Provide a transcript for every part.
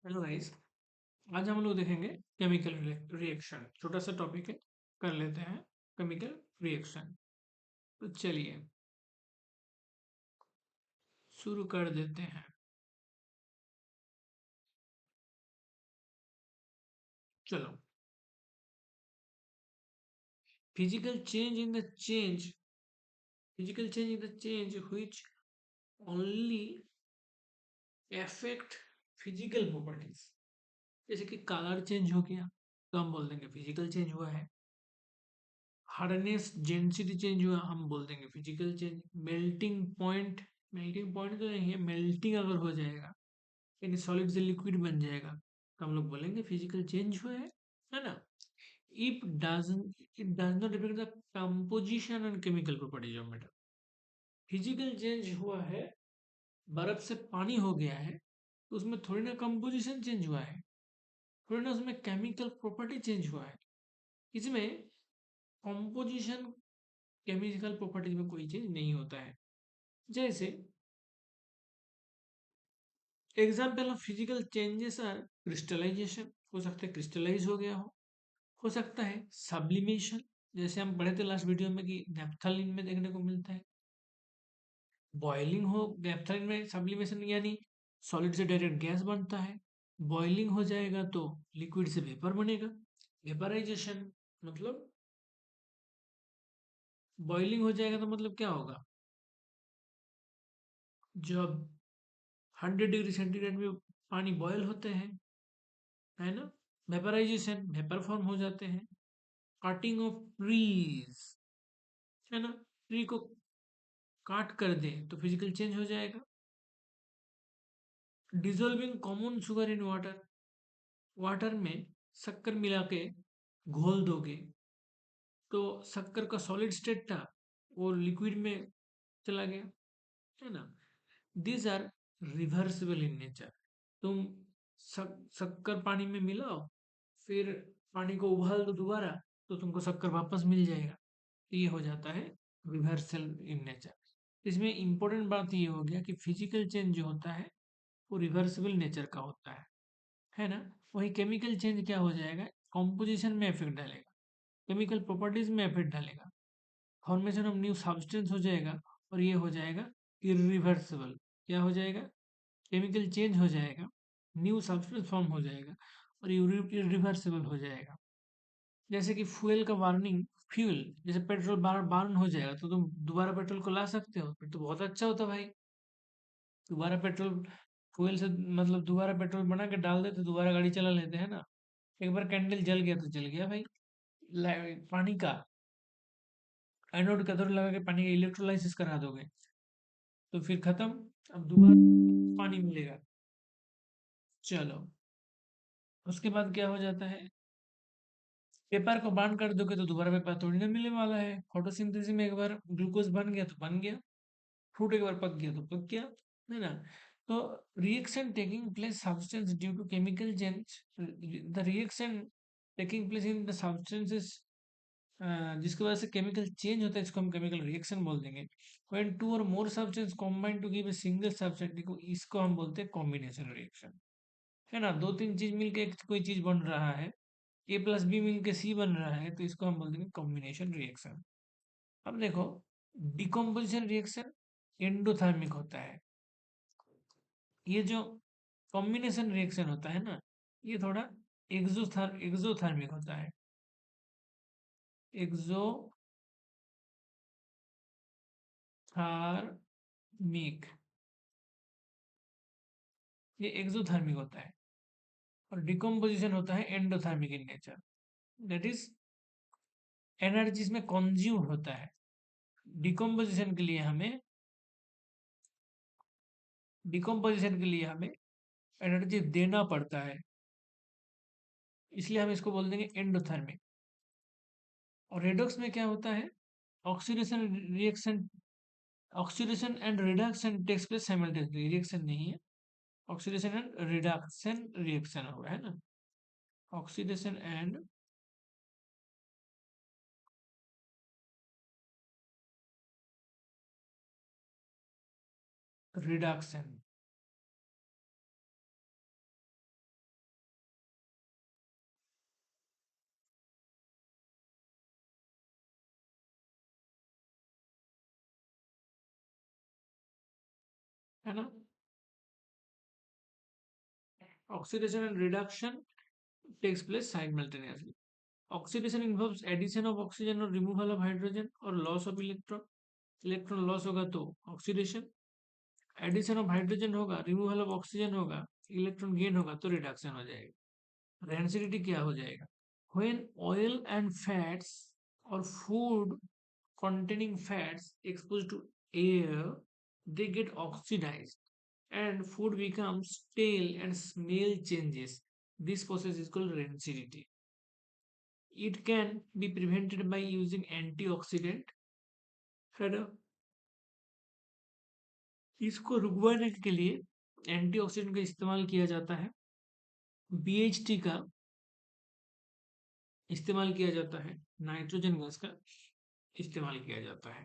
Hello guys. आज हम लोग देखेंगे केमिकल रिएक्शन। छोटा सा टॉपिक है, कर लेते हैं। Chemical reaction. तो चलिए शुरू कर देते हैं। चलो, physical change in the change physical change in the change which only affect physical properties. जैसे कि कलर चेंज हो गया तो हम बोल देंगे फिजिकल चेंज हुआ है। हार्डनेस डेंसिटी चेंज हुआ, हम बोल देंगे फिजिकल चेंज। मेल्टिंग पॉइंट तो नहीं है, मेल्टिंग अगर हो जाएगा यानी सॉलिड से लिक्विड बन जाएगा तो हम लोग बोलेंगे फिजिकल चेंज हुआ है ना। If doesn't it does not effect the composition and chemical properties of matter. Physical change हुआ है, बर्फ से पानी हो गया है तो उसमें थोड़ी ना कंपोजिशन चेंज हुआ है, थोड़ी ना उसमें केमिकल प्रॉपर्टी चेंज हुआ है। इसमें कंपोजिशन केमिकल प्रॉपर्टीज में कोई चेंज नहीं होता है। जैसे example of physical changes are crystallisation, हो सकता है क्रिस्टलाइज हो गया हो सकता है सब्लिमेशन, जैसे हम पढ़े थे लास्ट वीडियो में कि नेप्थलीन में देखने को मिलता है। बॉइलिंग हो, नेप्थलीन में सब्लिमेशन यानी सॉलिड से डायरेक्ट गैस बनता है। बॉइलिंग हो जाएगा तो लिक्विड से वेपर बनेगा। वेपराइजेशन मतलब, बॉइलिंग हो जाएगा तो मतलब क्या होगा, जब 100 डिग्री सेंटीग्रेड में पानी बॉयल होते हैं, है ना। वेपराइजेशन, वेपर फॉर्म हो जाते हैं। कटिंग ऑफ ट्रीज, है ना, ट्री को काट कर दे तो फिजिकल चेंज हो जाएगा। Dissolving common sugar in water, water में शक्कर मिला के घोल दोगे तो शक्कर का सॉलिड स्टेट था वो लिक्विड में चला गया, है ना। These are reversible in nature. तुम शक्कर पानी में मिलाओ, फिर पानी को उबाल दो दोबारा तो तुमको शक्कर वापस मिल जाएगा। तो ये हो जाता है रिवर्सल इन नेचर। इसमें इंपॉर्टेंट बात ये हो गया कि फिजिकल चेंज जो होता है वो रिवर्सिबल नेचर का होता है ना। वही केमिकल चेंज क्या हो जाएगा, कॉम्पोजिशन में इफेक्ट डालेगा, केमिकल प्रॉपर्टीज में इफेक्ट डालेगा, फॉर्मेशन ऑफ न्यू सब्सटेंस हो जाएगा और ये हो जाएगा इरिवर्सिबल। क्या हो जाएगा, केमिकल चेंज हो जाएगा, न्यू सब्सटेंस फॉर्म हो जाएगा और इरिवर्सिबल हो जाएगा। जैसे कि फ्यूल का वार्निंग, फ्यूल जैसे पेट्रोल बार बार्न हो जाएगा तो तुम दोबारा पेट्रोल को ला सकते हो, फिर तो बहुत अच्छा होता भाई। दोबारा पेट्रोल, फ्यूल से मतलब दोबारा पेट्रोल बना के डाल देते, दोबारा गाड़ी चला लेते हैं ना। एक बार कैंडल जल गया तो जल गया भाई। पानी का एनोड कैथोड लगा के पानी का इलेक्ट्रोलाइसिस करा दोगे तो फिर खत्म, अब दोबारा पानी मिलेगा। चलो, उसके बाद क्या हो जाता है, पेपर को बार्न कर दोगे तो दोबारा पेपर थोड़ी ना मिलने वाला है। फोटोसिंथेसिस में एक बार ग्लूकोज बन गया तो बन गया, फ्रूट एक बार पक गया तो पक गया, है ना। तो reaction taking place substance due to chemical change, the reaction taking place in the substances, जिसकी वजह से केमिकल चेंज होता है, इसको हम केमिकल रिएक्शन बोल देंगे। व्हेन टू और more substance combine to give a single substance, इसको हम बोलते हैं कॉम्बिनेशन रिएक्शन, है ना। दो तीन चीज मिलके एक कोई चीज बन रहा है, ए प्लस बी मिलके सी बन रहा है तो इसको हम बोल देंगे कॉम्बिनेशन रिएक्शन। अब देखो, डिकम्पोजिशन रिएक्शन एंडोथर्मिक होता है। ये जो कॉम्बिनेशन रिएक्शन होता है ना, ये थोड़ा एक्सोथर्मिक होता है। एक्सोथर्मिक, ये एक्सोथर्मिक होता है। और डिकम्पोजिशन होता है endothermic in nature, that is energy इसमें कंज्यूम होता है। डिकम्पोजिशन के लिए हमें डिकम्पोजिशन के लिए हमें एनर्जी देना पड़ता है, इसलिए हम इसको बोल देंगे एंडोथर्मिक। और रेडॉक्स में क्या होता है, oxidation reaction, oxidation and reduction takes place simultaneously, reaction नहीं है, ऑक्सीडेशन एंड रिडक्शन रिएक्शन होगा, है ना। ऑक्सीडेशन एंड रिडक्शन, है ना। Oxidation and reduction takes place simultaneously. Oxidation involves addition of oxygen और रिमूवल ऑफ हाइड्रोजन और loss of electron. Electron loss होगा तो ऑक्सीडेशन, एडिशन ऑफ हाइड्रोजन होगा, रिमूवल ऑफ ऑक्सीजन होगा, इलेक्ट्रॉन गेन होगा तो रिडक्शन हो जाएगा। रेंसिडिटी क्या हो जाएगा? व्हेन ऑयल एंड फैट्स और food containing fats exposed to air, they get oxidized and food becomes stale and smell changes. This process is called rancidity. It can be prevented by using antioxidant, है ना। इसको रुकवाने के लिए antioxidant का इस्तेमाल किया जाता है, बीएचटी का इस्तेमाल किया जाता है, नाइट्रोजन गैस का इस्तेमाल किया जाता है।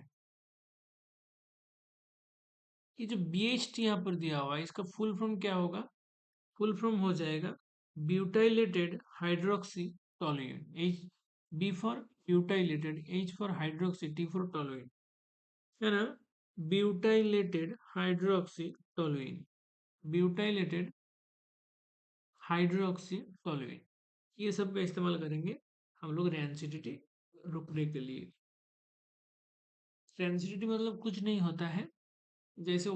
ये जो BHT यहाँ पर दिया हुआ है इसका फुल फॉर्म क्या होगा? फुल फॉर्म हो जाएगा butylated hydroxy toluene. H, B for butylated, H for hydroxy, T for toluene, है ना। Butylated hydroxy toluene, butylated hydroxy toluene, ये सब का इस्तेमाल करेंगे हम लोग रेंसिडिटी रुकने के लिए। रेंसिडिटी मतलब कुछ नहीं होता है, जैसे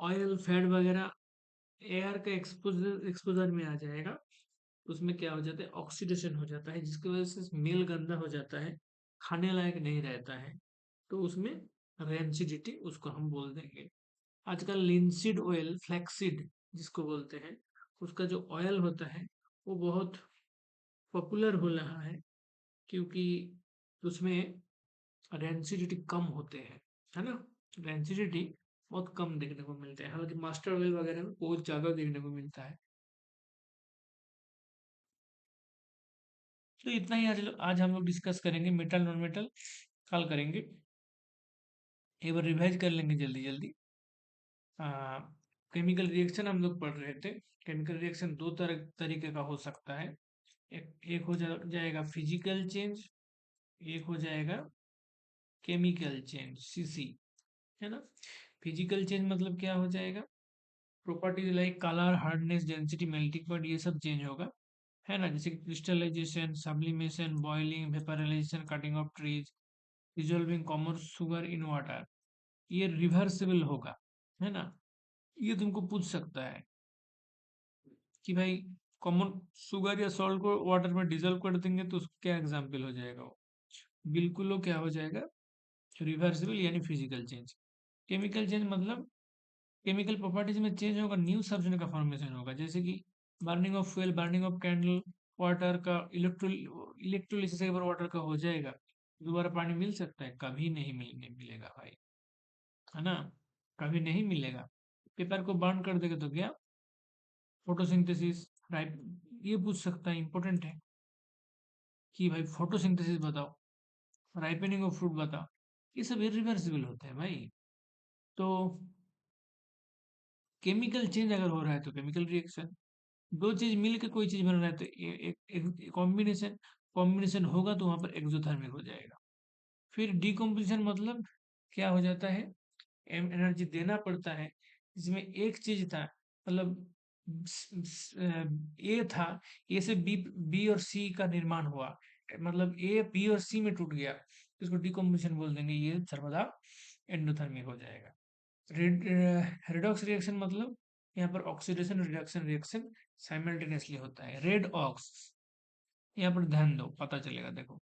ऑयल फैट वगैरह एयर का एक्सपोजर एक्सपोजर में आ जाएगा, उसमें क्या हो जाता है? ऑक्सीडेशन हो जाता है, जिसकी वजह से स्मेल गंदा हो जाता है, खाने लायक नहीं रहता है, तो उसमें रेंसिडिटी उसको हम बोल देंगे। आजकल लिंसीड ऑयल, फ्लैक्सीड जिसको बोलते हैं, उसका जो ऑयल होता है वो बहुत पॉपुलर हो रहा है, क्योंकि उसमें रेंसिडिटी कम होते हैं, है ना। रेंसिडिटी बहुत कम देखने को मिलता है, हालांकि मास्टर ऑयल वगैरह में बहुत ज्यादा देखने को मिलता है। तो इतना ही आज हम लोग डिस्कस करेंगे, मेटल नॉन मेटल कल करेंगे। एक बार रिवाइज कर लेंगे जल्दी जल्दी। केमिकल रिएक्शन हम लोग पढ़ रहे थे। केमिकल रिएक्शन दो तरीके का हो सकता है। एक हो जाएगा फिजिकल चेंज, एक हो जाएगा केमिकल चेंज, सीसी, है ना। फिजिकल चेंज मतलब क्या हो जाएगा? Properties like colour, hardness, density, melting point, ये सब चेंज होगा, है ना। जैसे crystallisation, sublimation, boiling, vaporisation, cutting of trees, dissolving common sugar in water, ये रिवर्सिबल होगा, है ना। ये तुमको पूछ सकता है कि भाई कॉमन शुगर या सॉल्ट को वाटर में डिजोल्व कर देंगे तो उसका क्या एग्जाम्पल हो जाएगा? वो बिल्कुल वो क्या हो जाएगा? रिवर्सिबल यानी फिजिकल चेंज। केमिकल चेंज मतलब केमिकल प्रॉपर्टीज में चेंज होगा, न्यू सब्सटेंस का फॉर्मेशन होगा, जैसे कि burning of fuel, burning of candle, water का इलेक्ट्रोलिसिस एक बार वाटर का हो जाएगा, दोबारा पानी मिल सकता है? कभी नहीं मिलेगा भाई, है ना, कभी नहीं मिलेगा। पेपर को बर्न कर देगा तो क्या? फोटोसिंथेसिस, राइप, ये पूछ सकता है, इंपॉर्टेंट है कि भाई फोटोसिंथेसिस बताओ, राइपनिंग ऑफ फ्रूट बताओ, ये सब इरिवर्सिबल होते हैं भाई। तो केमिकल चेंज अगर हो रहा है तो केमिकल रिएक्शन, दो चीज मिलकर कोई चीज बन रहा है तो एक कॉम्बिनेशन, कॉम्बिनेशन होगा तो वहां पर एक्सोथर्मिक हो जाएगा। फिर डिकम्पोजिशन मतलब क्या हो जाता है? एनर्जी देना पड़ता है, जिसमें एक चीज था, मतलब ए था, ए से बी, बी और सी का निर्माण हुआ, मतलब ए बी और सी में टूट गया, इसको डिकम्पोजिशन बोल देंगे, ये सर्वदा एंडोथर्मिक हो जाएगा। रेडॉक्स रिएक्शन मतलब यहाँ पर ऑक्सीडेशन रिडक्शन रिएक्शन साइमल्टेनियसली होता है। रेड ऑक्स, यहाँ पर ध्यान दो, पता चलेगा, देखो,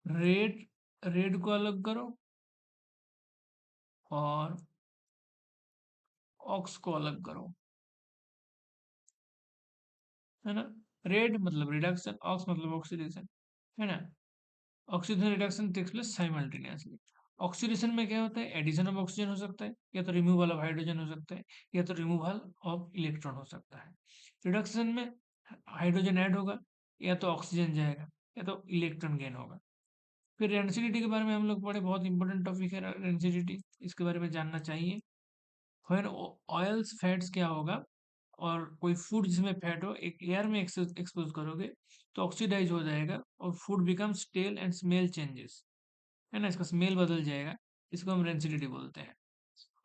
रेड, रेड को अलग करो और ऑक्स को अलग करो, है ना। रेड मतलब रिडक्शन, ऑक्स मतलब ऑक्सीडेशन, है ना। Oxygen reduction takes place simultaneously. Oxidation में क्या होता है? एडिशन ऑफ ऑक्सीजन हो सकता है, या तो रिमूवल ऑफ हाइड्रोजन हो सकता है, या तो रिमूवल ऑफ इलेक्ट्रॉन हो सकता है। रिडक्शन में हाइड्रोजन ऐड होगा, या तो ऑक्सीजन जाएगा, या तो इलेक्ट्रॉन गेन होगा। फिर रेंसिडिटी के बारे में हम लोग पढ़े, बहुत इंपॉर्टेंट टॉपिक है रेंसिडिटी, इसके बारे में जानना चाहिए। व्हेन ऑयल्स फैट्स क्या होगा, और कोई फूड जिसमें फैट हो एक एयर में एक्सपोज करोगे तो ऑक्सीडाइज हो जाएगा और food become stele and smell changes, है ना, इसका स्मेल बदल जाएगा, इसको हम रेंसिडिटी बोलते हैं।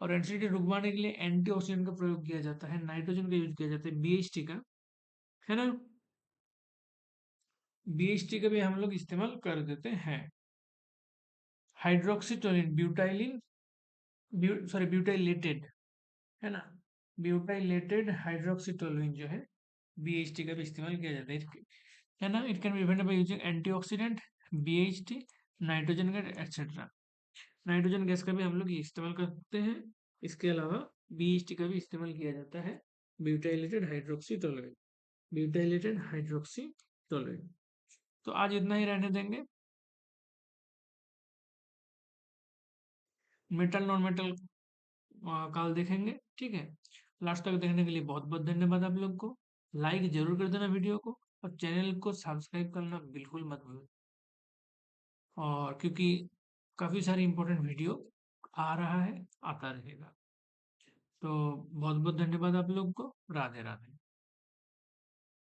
और एसिडिटी रुकवाने के लिए एंटीऑक्सीडेंट का प्रयोग किया जाता है, नाइट्रोजन का यूज किया जाता है, बीएचटी का, है ना। बीएचटी का भी हम लोग इस्तेमाल कर देते हैं। हाइड्रोक्सीटोलिन, ब्यूटाइलेटेड, है ना, ब्यूटाइलेटेड हाइड्रोक्सीटोलिन जो है बीएचटी का भी इस्तेमाल किया जाता है, है ना। It can be prevented by using antioxidant, BHT, nitrogen gas etcetera. Nitrogen gas का भी हम लोग इस्तेमाल करते हैं। इसके अलावा बीएचटी का भी इस्तेमाल किया जाता है, ब्यूटाइलेटेड हाइड्रोक्सी टोलुएट, ब्यूटाइलेटेड हाइड्रोक्सी टोलुएट। तो आज इतना ही रहने देंगे। मेटल नॉन मेटल काल देखेंगे, ठीक है। लास्ट तक देखने के लिए बहुत बहुत धन्यवाद आप लोग को। लाइक जरूर कर देना वीडियो को, और चैनल को सब्सक्राइब करना बिल्कुल मत भूलना। और क्योंकि काफ़ी सारी इंपॉर्टेंट वीडियो आ रहा है, आता रहेगा। तो बहुत बहुत धन्यवाद आप लोग को। राधे राधे।